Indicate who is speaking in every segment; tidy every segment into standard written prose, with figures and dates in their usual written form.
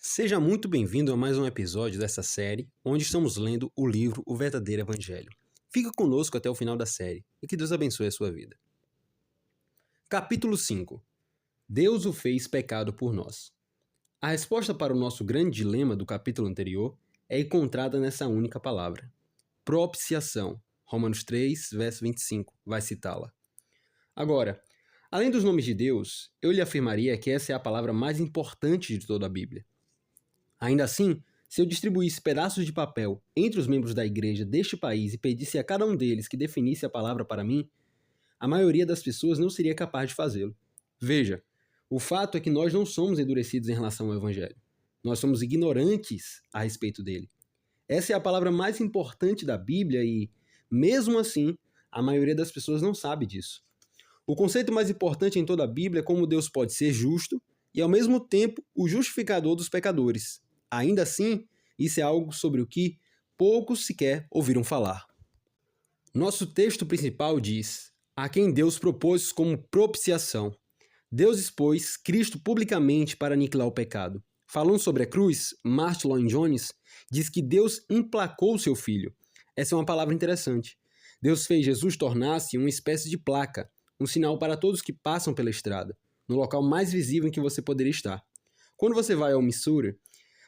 Speaker 1: Seja muito bem-vindo a mais um episódio dessa série, onde estamos lendo o livro O Verdadeiro Evangelho. Fica conosco até o final da série e que Deus abençoe a sua vida. Capítulo 5. Deus o fez pecado por nós. A resposta para o nosso grande dilema do capítulo anterior é encontrada nessa única palavra. Propiciação. Romanos 3, verso 25, vai citá-la. Agora, além dos nomes de Deus, eu lhe afirmaria que essa é a palavra mais importante de toda a Bíblia. Ainda assim, se eu distribuísse pedaços de papel entre os membros da igreja deste país e pedisse a cada um deles que definisse a palavra para mim, a maioria das pessoas não seria capaz de fazê-lo. Veja, o fato é que nós não somos endurecidos em relação ao Evangelho. Nós somos ignorantes a respeito dele. Essa é a palavra mais importante da Bíblia e, mesmo assim, a maioria das pessoas não sabe disso. O conceito mais importante em toda a Bíblia é como Deus pode ser justo e, ao mesmo tempo, o justificador dos pecadores. Ainda assim, isso é algo sobre o que poucos sequer ouviram falar. Nosso texto principal diz: a quem Deus propôs como propiciação. Deus expôs Cristo publicamente para aniquilar o pecado. Falando sobre a cruz, Martin Lloyd-Jones diz que Deus emplacou seu filho. Essa é uma palavra interessante. Deus fez Jesus tornar-se uma espécie de placa, um sinal para todos que passam pela estrada, no local mais visível em que você poderia estar. Quando você vai ao Missouri,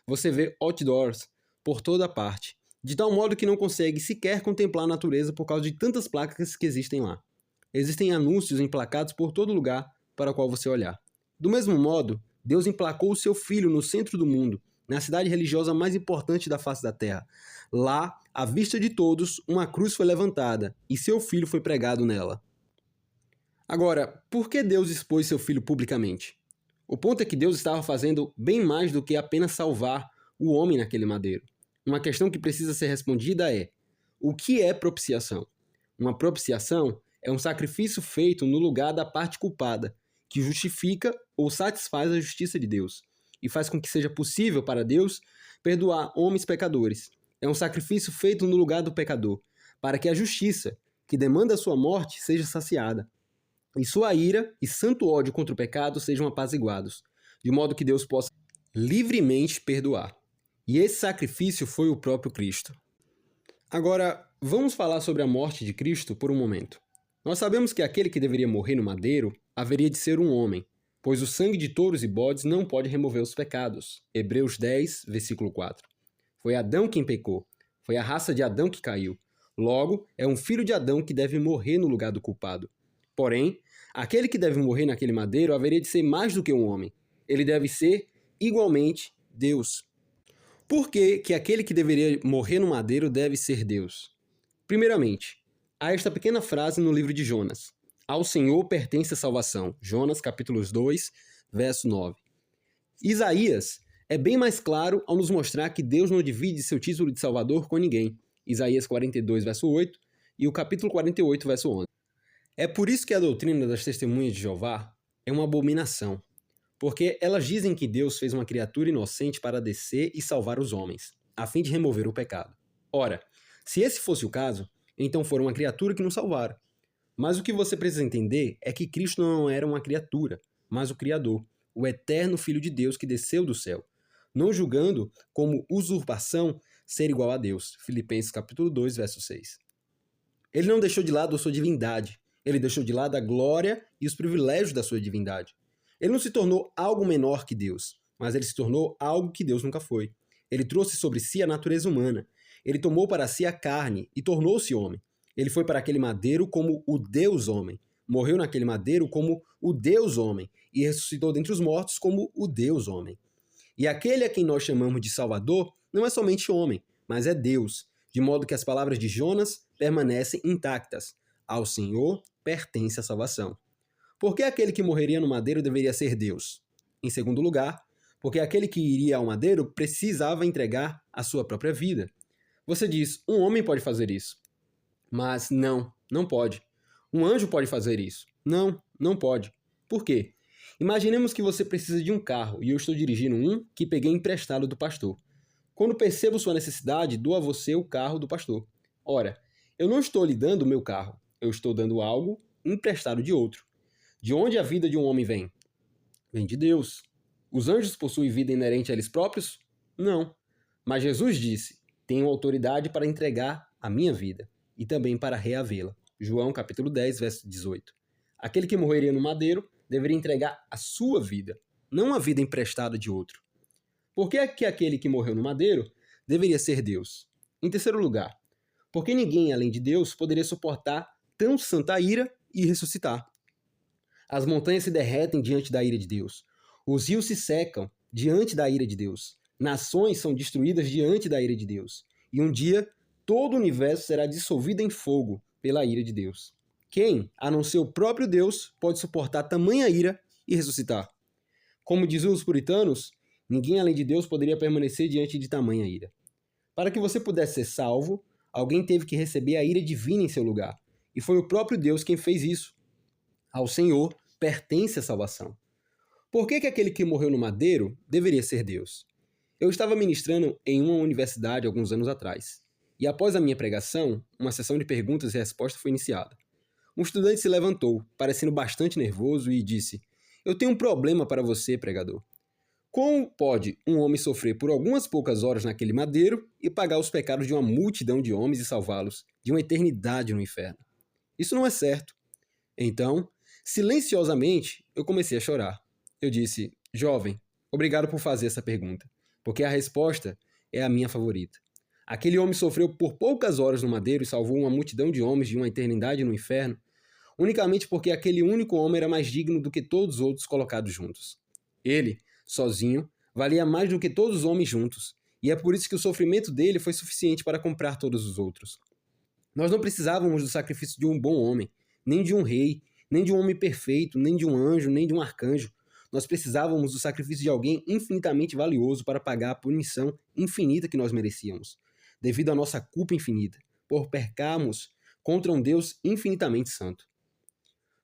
Speaker 1: você vê outdoors por toda parte, de tal modo que não consegue sequer contemplar a natureza por causa de tantas placas que existem lá. Existem anúncios emplacados por todo lugar para o qual você olhar. Do mesmo modo, Deus emplacou o seu Filho no centro do mundo, na cidade religiosa mais importante da face da terra. Lá, à vista de todos, uma cruz foi levantada e seu Filho foi pregado nela. Agora, por que Deus expôs seu Filho publicamente? O ponto é que Deus estava fazendo bem mais do que apenas salvar o homem naquele madeiro. Uma questão que precisa ser respondida é: o que é propiciação? Uma propiciação é um sacrifício feito no lugar da parte culpada, que justifica ou satisfaz a justiça de Deus, e faz com que seja possível para Deus perdoar homens pecadores. É um sacrifício feito no lugar do pecador, para que a justiça, que demanda a sua morte, seja saciada, e sua ira e santo ódio contra o pecado sejam apaziguados, de modo que Deus possa livremente perdoar. E esse sacrifício foi o próprio Cristo. Agora, vamos falar sobre a morte de Cristo por um momento. Nós sabemos que aquele que deveria morrer no madeiro haveria de ser um homem, pois o sangue de touros e bodes não pode remover os pecados. Hebreus 10, versículo 4. Foi Adão quem pecou. Foi a raça de Adão que caiu. Logo, é um filho de Adão que deve morrer no lugar do culpado. Porém, aquele que deve morrer naquele madeiro haveria de ser mais do que um homem. Ele deve ser, igualmente, Deus. Por que aquele que deveria morrer no madeiro deve ser Deus? Primeiramente, há esta pequena frase no livro de Jonas: ao Senhor pertence a salvação. Jonas, capítulo 2, verso 9. Isaías é bem mais claro ao nos mostrar que Deus não divide seu título de Salvador com ninguém. Isaías 42, verso 8 e o capítulo 48, verso 11. É por isso que a doutrina das testemunhas de Jeová é uma abominação, porque elas dizem que Deus fez uma criatura inocente para descer e salvar os homens, a fim de remover o pecado. Ora, se esse fosse o caso, então fora uma criatura que nos salvara. Mas o que você precisa entender é que Cristo não era uma criatura, mas o Criador, o eterno Filho de Deus que desceu do céu, não julgando como usurpação ser igual a Deus. Filipenses capítulo 2, verso 6. Ele não deixou de lado a sua divindade. Ele deixou de lado a glória e os privilégios da sua divindade. Ele não se tornou algo menor que Deus, mas ele se tornou algo que Deus nunca foi. Ele trouxe sobre si a natureza humana. Ele tomou para si a carne e tornou-se homem. Ele foi para aquele madeiro como o Deus homem. Morreu naquele madeiro como o Deus homem e ressuscitou dentre os mortos como o Deus homem. E aquele a quem nós chamamos de Salvador não é somente homem, mas é Deus, de modo que as palavras de Jonas permanecem intactas. Ao Senhor pertence a salvação. Por que aquele que morreria no madeiro deveria ser Deus? Em segundo lugar, porque aquele que iria ao madeiro precisava entregar a sua própria vida. Você diz, um homem pode fazer isso. Mas não pode. Um anjo pode fazer isso. Não pode. Por quê? Imaginemos que você precisa de um carro e eu estou dirigindo um que peguei emprestado do pastor. Quando percebo sua necessidade, dou a você o carro do pastor. Ora, eu não estou lhe dando o meu carro. Eu estou dando algo emprestado de outro. De onde a vida de um homem vem? Vem de Deus. Os anjos possuem vida inerente a eles próprios? Não. Mas Jesus disse: tenho autoridade para entregar a minha vida e também para reavê-la. João capítulo 10, verso 18. Aquele que morreria no madeiro deveria entregar a sua vida, não a vida emprestada de outro. Por que é que aquele que morreu no madeiro deveria ser Deus? Em terceiro lugar, porque ninguém além de Deus poderia suportar tão santa ira e ressuscitar. As montanhas se derretem diante da ira de Deus. Os rios se secam diante da ira de Deus. Nações são destruídas diante da ira de Deus. E um dia, todo o universo será dissolvido em fogo pela ira de Deus. Quem, a não ser o próprio Deus, pode suportar tamanha ira e ressuscitar? Como diziam os puritanos, ninguém além de Deus poderia permanecer diante de tamanha ira. Para que você pudesse ser salvo, alguém teve que receber a ira divina em seu lugar. E foi o próprio Deus quem fez isso. Ao Senhor pertence a salvação. Por que aquele que morreu no madeiro deveria ser Deus? Eu estava ministrando em uma universidade alguns anos atrás. E após a minha pregação, uma sessão de perguntas e respostas foi iniciada. Um estudante se levantou, parecendo bastante nervoso, e disse: eu tenho um problema para você, pregador. Como pode um homem sofrer por algumas poucas horas naquele madeiro e pagar os pecados de uma multidão de homens e salvá-los de uma eternidade no inferno? Isso não é certo. Então, silenciosamente, eu comecei a chorar. Eu disse: jovem, obrigado por fazer essa pergunta, porque a resposta é a minha favorita. Aquele homem sofreu por poucas horas no madeiro e salvou uma multidão de homens de uma eternidade no inferno, unicamente porque aquele único homem era mais digno do que todos os outros colocados juntos. Ele, sozinho, valia mais do que todos os homens juntos, e é por isso que o sofrimento dele foi suficiente para comprar todos os outros. Nós não precisávamos do sacrifício de um bom homem, nem de um rei, nem de um homem perfeito, nem de um anjo, nem de um arcanjo. Nós precisávamos do sacrifício de alguém infinitamente valioso para pagar a punição infinita que nós merecíamos, devido à nossa culpa infinita, por pecarmos contra um Deus infinitamente santo.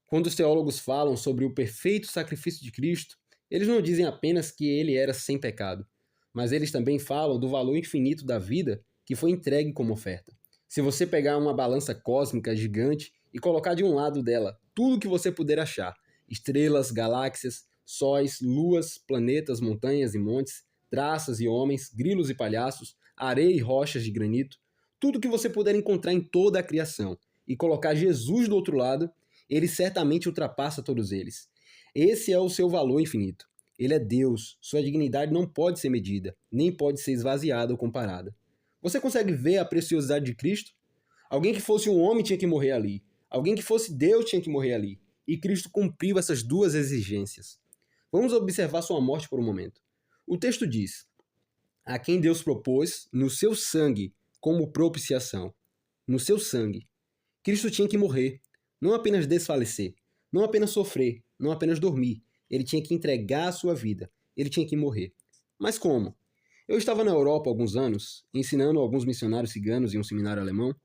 Speaker 1: Quando os teólogos falam sobre o perfeito sacrifício de Cristo, eles não dizem apenas que ele era sem pecado, mas eles também falam do valor infinito da vida que foi entregue como oferta. Se você pegar uma balança cósmica gigante e colocar de um lado dela tudo o que você puder achar, estrelas, galáxias, sóis, luas, planetas, montanhas e montes, traças e homens, grilos e palhaços, areia e rochas de granito, tudo que você puder encontrar em toda a criação, e colocar Jesus do outro lado, ele certamente ultrapassa todos eles. Esse é o seu valor infinito. Ele é Deus, sua dignidade não pode ser medida, nem pode ser esvaziada ou comparada. Você consegue ver a preciosidade de Cristo? Alguém que fosse um homem tinha que morrer ali. Alguém que fosse Deus tinha que morrer ali. E Cristo cumpriu essas duas exigências. Vamos observar sua morte por um momento. O texto diz: a quem Deus propôs no seu sangue como propiciação. No seu sangue. Cristo tinha que morrer. Não apenas desfalecer. Não apenas sofrer. Não apenas dormir. Ele tinha que entregar a sua vida. Ele tinha que morrer. Mas como? Eu estava na Europa há alguns anos, ensinando alguns missionários ciganos em um seminário alemão,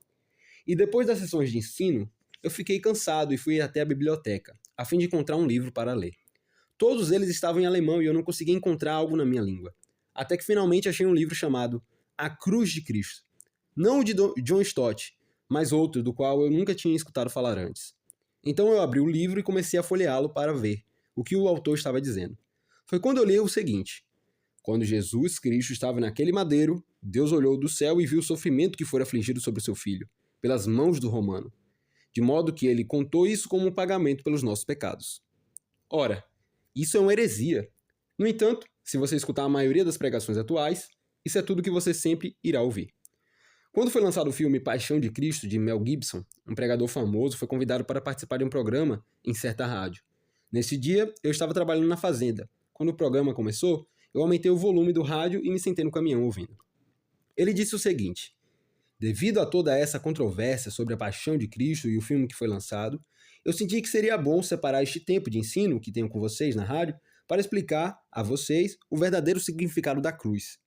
Speaker 1: e depois das sessões de ensino, eu fiquei cansado e fui até a biblioteca, a fim de encontrar um livro para ler. Todos eles estavam em alemão e eu não conseguia encontrar algo na minha língua. Até que finalmente achei um livro chamado A Cruz de Cristo. Não o de John Stott, mas outro do qual eu nunca tinha escutado falar antes. Então eu abri o livro e comecei a folheá-lo para ver o que o autor estava dizendo. Foi quando eu li o seguinte: quando Jesus Cristo estava naquele madeiro, Deus olhou do céu e viu o sofrimento que fora afligido sobre o seu filho, pelas mãos do romano, de modo que ele contou isso como um pagamento pelos nossos pecados. Ora, isso é uma heresia. No entanto, se você escutar a maioria das pregações atuais, isso é tudo que você sempre irá ouvir. Quando foi lançado o filme Paixão de Cristo, de Mel Gibson, um pregador famoso foi convidado para participar de um programa em certa rádio. Nesse dia, eu estava trabalhando na fazenda. Quando o programa começou, eu aumentei o volume do rádio e me sentei no caminhão ouvindo. Ele disse o seguinte: devido a toda essa controvérsia sobre a paixão de Cristo e o filme que foi lançado, eu senti que seria bom separar este tempo de ensino que tenho com vocês na rádio para explicar a vocês o verdadeiro significado da cruz.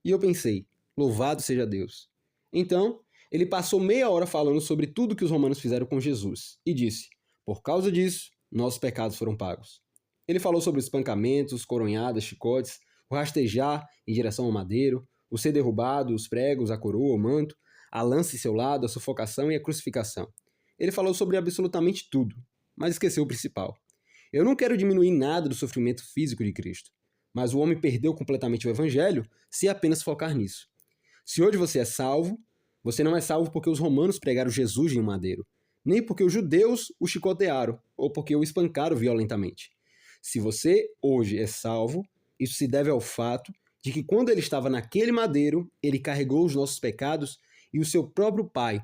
Speaker 1: E eu pensei, louvado seja Deus. Então, ele passou meia hora falando sobre tudo que os romanos fizeram com Jesus e disse: por causa disso, nossos pecados foram pagos. Ele falou sobre espancamentos, coronhadas, chicotes, o rastejar em direção ao madeiro, o ser derrubado, os pregos, a coroa, o manto, a lança em seu lado, a sufocação e a crucificação. Ele falou sobre absolutamente tudo, mas esqueceu o principal. Eu não quero diminuir nada do sofrimento físico de Cristo, Mas o homem perdeu completamente o evangelho se apenas focar nisso. Se hoje você é salvo, você não é salvo porque os romanos pregaram Jesus em um madeiro, nem porque os judeus o chicotearam ou porque o espancaram violentamente. Se você hoje é salvo, isso se deve ao fato de que quando ele estava naquele madeiro, ele carregou os nossos pecados e o seu próprio Pai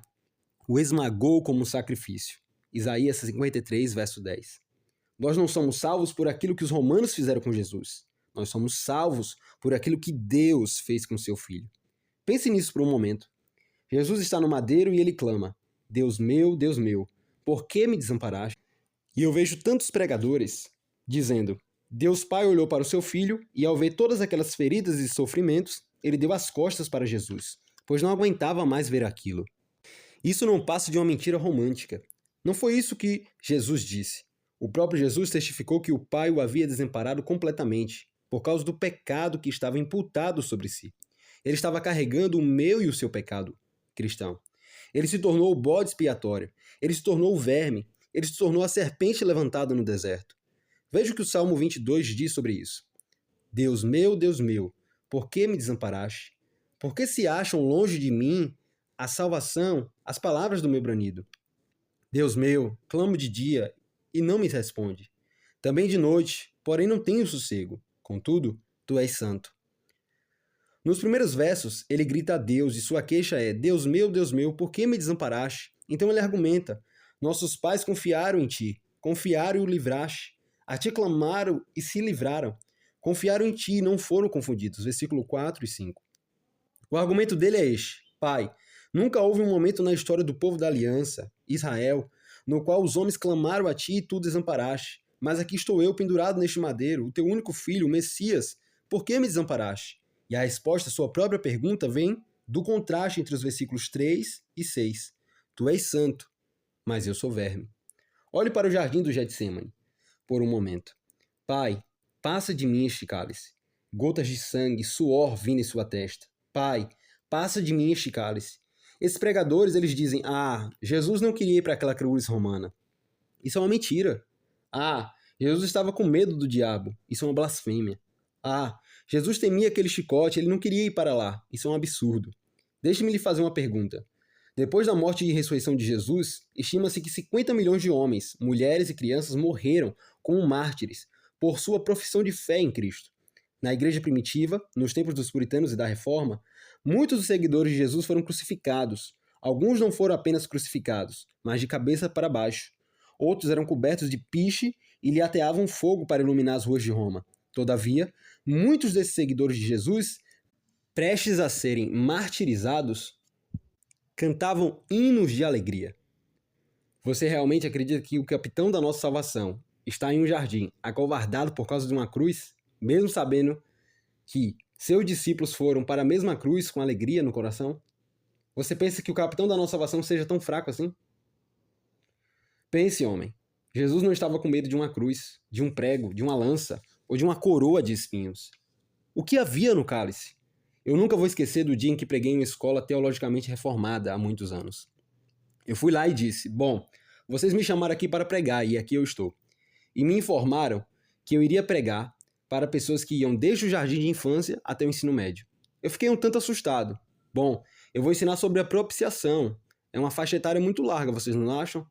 Speaker 1: o esmagou como um sacrifício. Isaías 53, verso 10. Nós não somos salvos por aquilo que os romanos fizeram com Jesus. Nós somos salvos por aquilo que Deus fez com seu Filho. Pense nisso por um momento. Jesus está no madeiro e ele clama: Deus meu, por que me desamparaste? E eu vejo tantos pregadores dizendo: Deus Pai olhou para o seu Filho e, ao ver todas aquelas feridas e sofrimentos, ele deu as costas para Jesus, pois não aguentava mais ver aquilo. Isso não passa de uma mentira romântica. Não foi isso que Jesus disse. O próprio Jesus testificou que o Pai o havia desamparado completamente, por causa do pecado que estava imputado sobre si. Ele estava carregando o meu e o seu pecado cristão. Ele se tornou o bode expiatório. Ele se tornou o verme. Ele se tornou a serpente levantada no deserto. Veja o que o Salmo 22 diz sobre isso. Deus meu, por que me desamparaste? Por que se acham longe de mim a salvação, as palavras do meu branido? Deus meu, clamo de dia e não me responde. Também de noite, porém não tenho sossego. Contudo, tu és santo. Nos primeiros versos, ele grita a Deus e sua queixa é: Deus meu, por que me desamparaste? Então ele argumenta: nossos pais confiaram em ti, confiaram e o livraste. A ti clamaram e se livraram. Confiaram em ti e não foram confundidos. Versículo 4 e 5. O argumento dele é este: Pai, nunca houve um momento na história do povo da aliança, Israel, no qual os homens clamaram a ti e tu desamparaste. Mas aqui estou eu pendurado neste madeiro, o teu único filho, o Messias. Por que me desamparaste? E a resposta à sua própria pergunta vem do contraste entre os versículos 3 e 6. Tu és santo, mas eu sou verme. Olhe para o jardim do Getsêmani por um momento. Pai, passa de mim este cálice. Gotas de sangue, suor vindo em sua testa. Pai, passa de mim este cálice. Esses pregadores, eles dizem: Jesus não queria ir para aquela cruz romana. Isso é uma mentira. Jesus estava com medo do diabo. Isso é uma blasfêmia. Jesus temia aquele chicote, ele não queria ir para lá. Isso é um absurdo. Deixe-me lhe fazer uma pergunta. Depois da morte e ressurreição de Jesus, estima-se que 50 milhões de homens, mulheres e crianças morreram como mártires por sua profissão de fé em Cristo. Na igreja primitiva, nos tempos dos puritanos e da Reforma, muitos dos seguidores de Jesus foram crucificados. Alguns não foram apenas crucificados, mas de cabeça para baixo. Outros eram cobertos de piche e lhe ateavam fogo para iluminar as ruas de Roma. Todavia, muitos desses seguidores de Jesus, prestes a serem martirizados, cantavam hinos de alegria. Você realmente acredita que o capitão da nossa salvação está em um jardim, acovardado por causa de uma cruz, mesmo sabendo que seus discípulos foram para a mesma cruz com alegria no coração? Você pensa que o capitão da nossa salvação seja tão fraco assim? Pense, homem. Jesus não estava com medo de uma cruz, de um prego, de uma lança ou de uma coroa de espinhos. O que havia no cálice? Eu nunca vou esquecer do dia em que preguei em uma escola teologicamente reformada há muitos anos. Eu fui lá e disse: bom, vocês me chamaram aqui para pregar e aqui eu estou. E me informaram que eu iria pregar para pessoas que iam desde o jardim de infância até o ensino médio. Eu fiquei um tanto assustado. Bom, eu vou ensinar sobre a propiciação. É uma faixa etária muito larga, vocês não acham?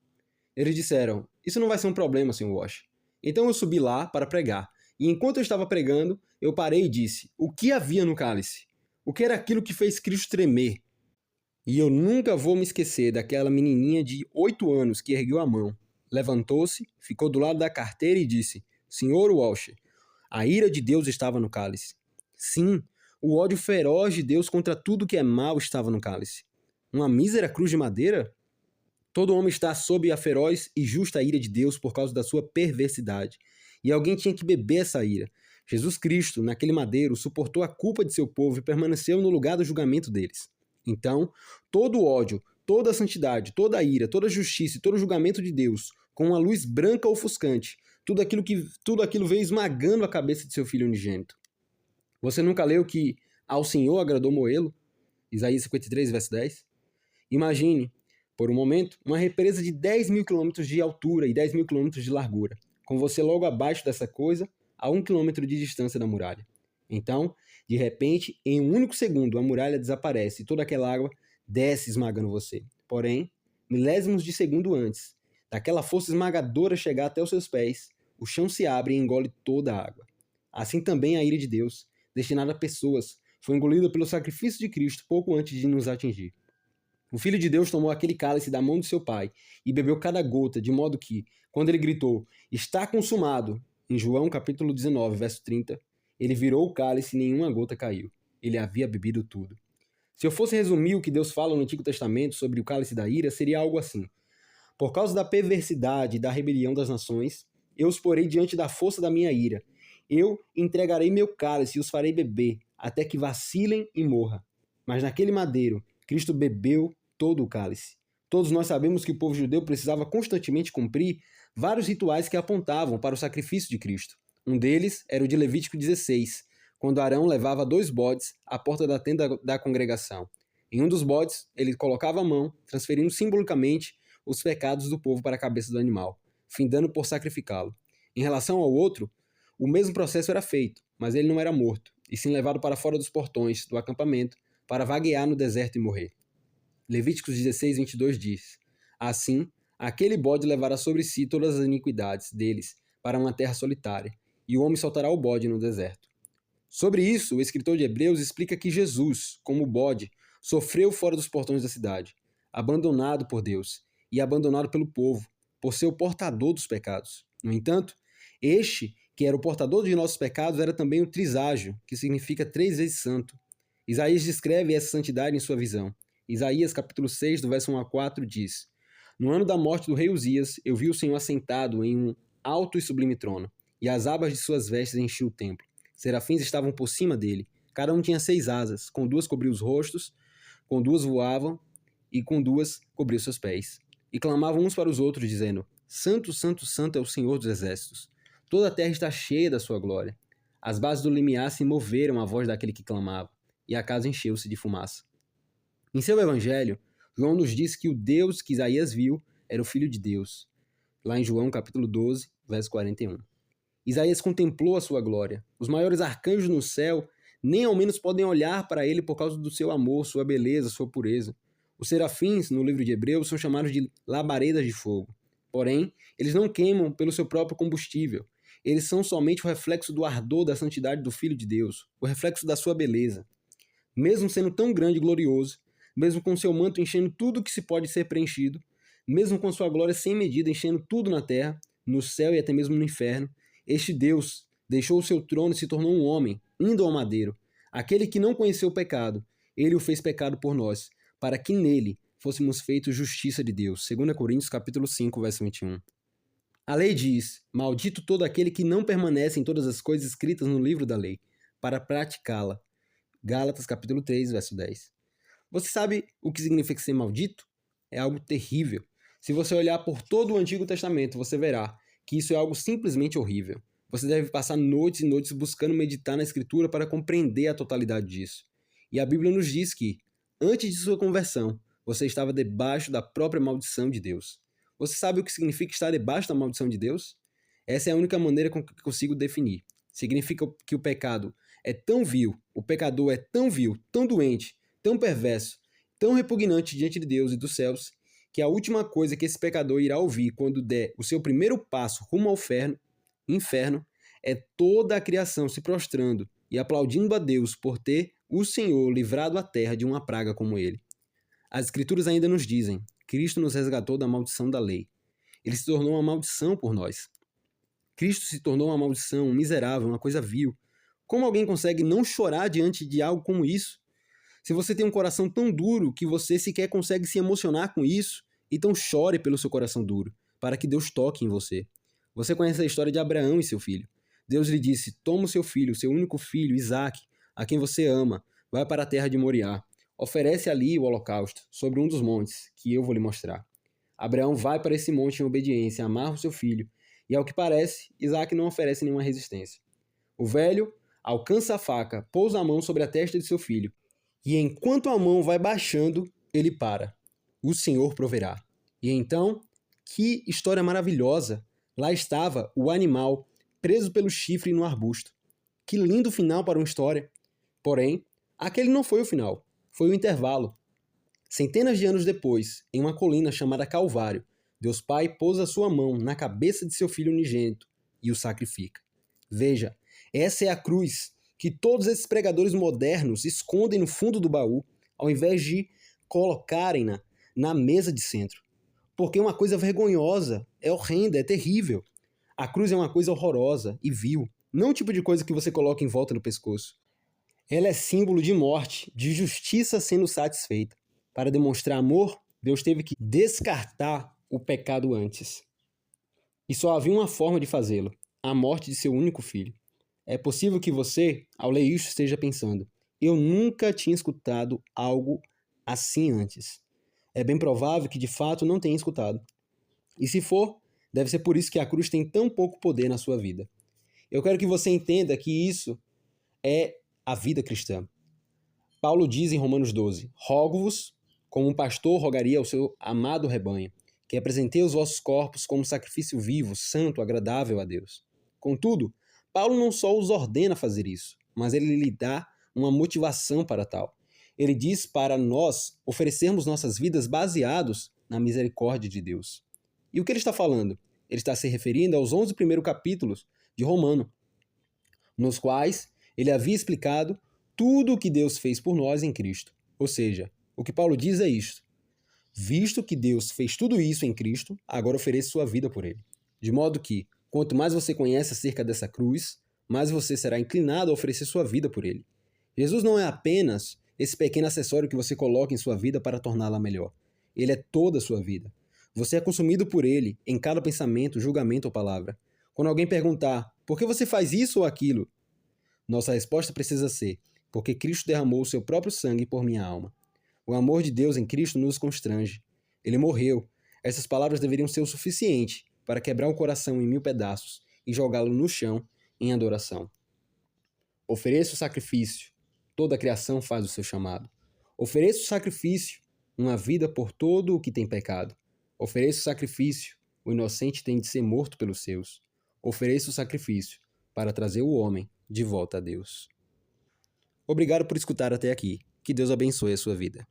Speaker 1: Eles disseram: isso não vai ser um problema, Sr. Walsh. Então eu subi lá para pregar. E enquanto eu estava pregando, eu parei e disse: o que havia no cálice? O que era aquilo que fez Cristo tremer? E eu nunca vou me esquecer daquela menininha de 8 anos que ergueu a mão, levantou-se, ficou do lado da carteira e disse: Sr. Walsh, a ira de Deus estava no cálice. Sim, o ódio feroz de Deus contra tudo que é mal estava no cálice. Uma mísera cruz de madeira? Todo homem está sob a feroz e justa ira de Deus por causa da sua perversidade. E alguém tinha que beber essa ira. Jesus Cristo, naquele madeiro, suportou a culpa de seu povo e permaneceu no lugar do julgamento deles. Então, todo o ódio, toda a santidade, toda a ira, toda a justiça e todo o julgamento de Deus, com uma luz branca ofuscante, tudo aquilo veio esmagando a cabeça de seu filho unigênito. Você nunca leu que ao Senhor agradou moê-lo? Isaías 53, verso 10. Imagine, por um momento, uma represa de 10 mil quilômetros de altura e 10 mil quilômetros de largura, com você logo abaixo dessa coisa, a 1 quilômetro de distância da muralha. Então, de repente, em um único segundo, a muralha desaparece e toda aquela água desce esmagando você. Porém, milésimos de segundo antes daquela força esmagadora chegar até os seus pés, o chão se abre e engole toda a água. Assim também a ira de Deus, destinada a pessoas, foi engolida pelo sacrifício de Cristo pouco antes de nos atingir. O Filho de Deus tomou aquele cálice da mão de seu Pai e bebeu cada gota, de modo que, quando ele gritou, "Está consumado", em João capítulo 19, verso 30, ele virou o cálice e nenhuma gota caiu. Ele havia bebido tudo. Se eu fosse resumir o que Deus fala no Antigo Testamento sobre o cálice da ira, seria algo assim. Por causa da perversidade e da rebelião das nações, eu os porei diante da força da minha ira. Eu entregarei meu cálice e os farei beber, até que vacilem e morra. Mas naquele madeiro, Cristo bebeu todo o cálice. Todos nós sabemos que o povo judeu precisava constantemente cumprir vários rituais que apontavam para o sacrifício de Cristo. Um deles era o de Levítico 16, quando Arão levava 2 bodes à porta da tenda da congregação. Em um dos bodes, ele colocava a mão, transferindo simbolicamente os pecados do povo para a cabeça do animal, findando por sacrificá-lo. Em relação ao outro, o mesmo processo era feito, mas ele não era morto, e sim levado para fora dos portões do acampamento para vaguear no deserto e morrer. Levíticos 16, 22 diz: Assim, aquele bode levará sobre si todas as iniquidades deles para uma terra solitária, e o homem soltará o bode no deserto. Sobre isso, o escritor de Hebreus explica que Jesus, como bode, sofreu fora dos portões da cidade, abandonado por Deus e abandonado pelo povo, por ser o portador dos pecados. No entanto, este, que era o portador de nossos pecados, era também o triságio, que significa 3 vezes santo. Isaías descreve essa santidade em sua visão. Isaías capítulo 6, do verso 1 a 4, diz: No ano da morte do rei Uzias, eu vi o Senhor assentado em um alto e sublime trono, e as abas de suas vestes enchiam o templo. Serafins estavam por cima dele. Cada um tinha 6 asas, com 2 cobriam os rostos, com 2 voavam, e com 2 cobriam seus pés. E clamavam uns para os outros, dizendo: Santo, Santo, Santo é o Senhor dos exércitos. Toda a terra está cheia da sua glória. As bases do limiar se moveram à voz daquele que clamava, e a casa encheu-se de fumaça. Em seu evangelho, João nos diz que o Deus que Isaías viu era o Filho de Deus. Lá em João capítulo 12, verso 41. Isaías contemplou a sua glória. Os maiores arcanjos no céu nem ao menos podem olhar para ele por causa do seu amor, sua beleza, sua pureza. Os serafins, no livro de Hebreus, são chamados de labaredas de fogo. Porém, eles não queimam pelo seu próprio combustível. Eles são somente o reflexo do ardor da santidade do Filho de Deus, o reflexo da sua beleza. Mesmo sendo tão grande e glorioso, mesmo com seu manto enchendo tudo que se pode ser preenchido, mesmo com sua glória sem medida enchendo tudo na terra, no céu e até mesmo no inferno, este Deus deixou o seu trono e se tornou um homem, indo ao madeiro. Aquele que não conheceu o pecado, ele o fez pecado por nós, para que nele fôssemos feitos justiça de Deus. 2 Coríntios capítulo 5, verso 21. A lei diz: Maldito todo aquele que não permanece em todas as coisas escritas no livro da lei, para praticá-la. Gálatas capítulo 3, verso 10. Você sabe o que significa ser maldito? É algo terrível. Se você olhar por todo o Antigo Testamento, você verá que isso é algo simplesmente horrível. Você deve passar noites e noites buscando meditar na Escritura para compreender a totalidade disso. E a Bíblia nos diz que, antes de sua conversão, você estava debaixo da própria maldição de Deus. Você sabe o que significa estar debaixo da maldição de Deus? Essa é a única maneira com que consigo definir. Significa que o pecado é tão vil, o pecador é tão vil, tão doente, tão perverso, tão repugnante diante de Deus e dos céus, que a última coisa que esse pecador irá ouvir quando der o seu primeiro passo rumo ao inferno é toda a criação se prostrando e aplaudindo a Deus por ter o Senhor livrado a terra de uma praga como ele. As Escrituras ainda nos dizem: Cristo nos resgatou da maldição da lei. Ele se tornou uma maldição por nós. Cristo se tornou uma maldição, um miserável, uma coisa vil. Como alguém consegue não chorar diante de algo como isso? Se você tem um coração tão duro que você sequer consegue se emocionar com isso, então chore pelo seu coração duro, para que Deus toque em você. Você conhece a história de Abraão e seu filho. Deus lhe disse: Toma o seu filho, seu único filho, Isaque, a quem você ama, vai para a terra de Moriá. Oferece ali o holocausto, sobre um dos montes, que eu vou lhe mostrar. Abraão vai para esse monte em obediência, amarra o seu filho, e ao que parece, Isaque não oferece nenhuma resistência. O velho alcança a faca, pousa a mão sobre a testa de seu filho, e enquanto a mão vai baixando, ele para. O Senhor proverá. E então, que história maravilhosa! Lá estava o animal preso pelo chifre no arbusto. Que lindo final para uma história! Porém, aquele não foi o final, foi o intervalo. Centenas de anos depois, em uma colina chamada Calvário, Deus Pai pôs a sua mão na cabeça de seu filho unigênito e o sacrifica. Veja, essa é a cruz que todos esses pregadores modernos escondem no fundo do baú, ao invés de colocarem-na na mesa de centro. Porque é uma coisa vergonhosa, é horrenda, é terrível. A cruz é uma coisa horrorosa e vil, não o tipo de coisa que você coloca em volta do pescoço. Ela é símbolo de morte, de justiça sendo satisfeita. Para demonstrar amor, Deus teve que descartar o pecado antes. E só havia uma forma de fazê-lo: a morte de seu único filho. É possível que você, ao ler isso, esteja pensando: eu nunca tinha escutado algo assim antes. É bem provável que de fato não tenha escutado. E se for, deve ser por isso que a cruz tem tão pouco poder na sua vida. Eu quero que você entenda que isso é a vida cristã. Paulo diz em Romanos 12: rogo-vos, como um pastor rogaria ao seu amado rebanho, que apresentei os vossos corpos como sacrifício vivo, santo, agradável a Deus. Contudo, Paulo não só os ordena a fazer isso, mas ele lhe dá uma motivação para tal. Ele diz para nós oferecermos nossas vidas baseados na misericórdia de Deus. E o que ele está falando? Ele está se referindo aos 11 primeiros capítulos de Romano, nos quais ele havia explicado tudo o que Deus fez por nós em Cristo. Ou seja, o que Paulo diz é isto: visto que Deus fez tudo isso em Cristo, agora ofereça sua vida por ele. De modo que, quanto mais você conhece acerca dessa cruz, mais você será inclinado a oferecer sua vida por ele. Jesus não é apenas esse pequeno acessório que você coloca em sua vida para torná-la melhor. Ele é toda a sua vida. Você é consumido por ele em cada pensamento, julgamento ou palavra. Quando alguém perguntar, por que você faz isso ou aquilo? Nossa resposta precisa ser, porque Cristo derramou o seu próprio sangue por minha alma. O amor de Deus em Cristo nos constrange. Ele morreu. Essas palavras deveriam ser o suficiente para quebrar o coração em 1000 pedaços e jogá-lo no chão em adoração. Ofereça o sacrifício. Toda a criação faz o seu chamado. Ofereça o sacrifício, uma vida por todo o que tem pecado. Ofereça o sacrifício, o inocente tem de ser morto pelos seus. Ofereça o sacrifício para trazer o homem de volta a Deus. Obrigado por escutar até aqui. Que Deus abençoe a sua vida.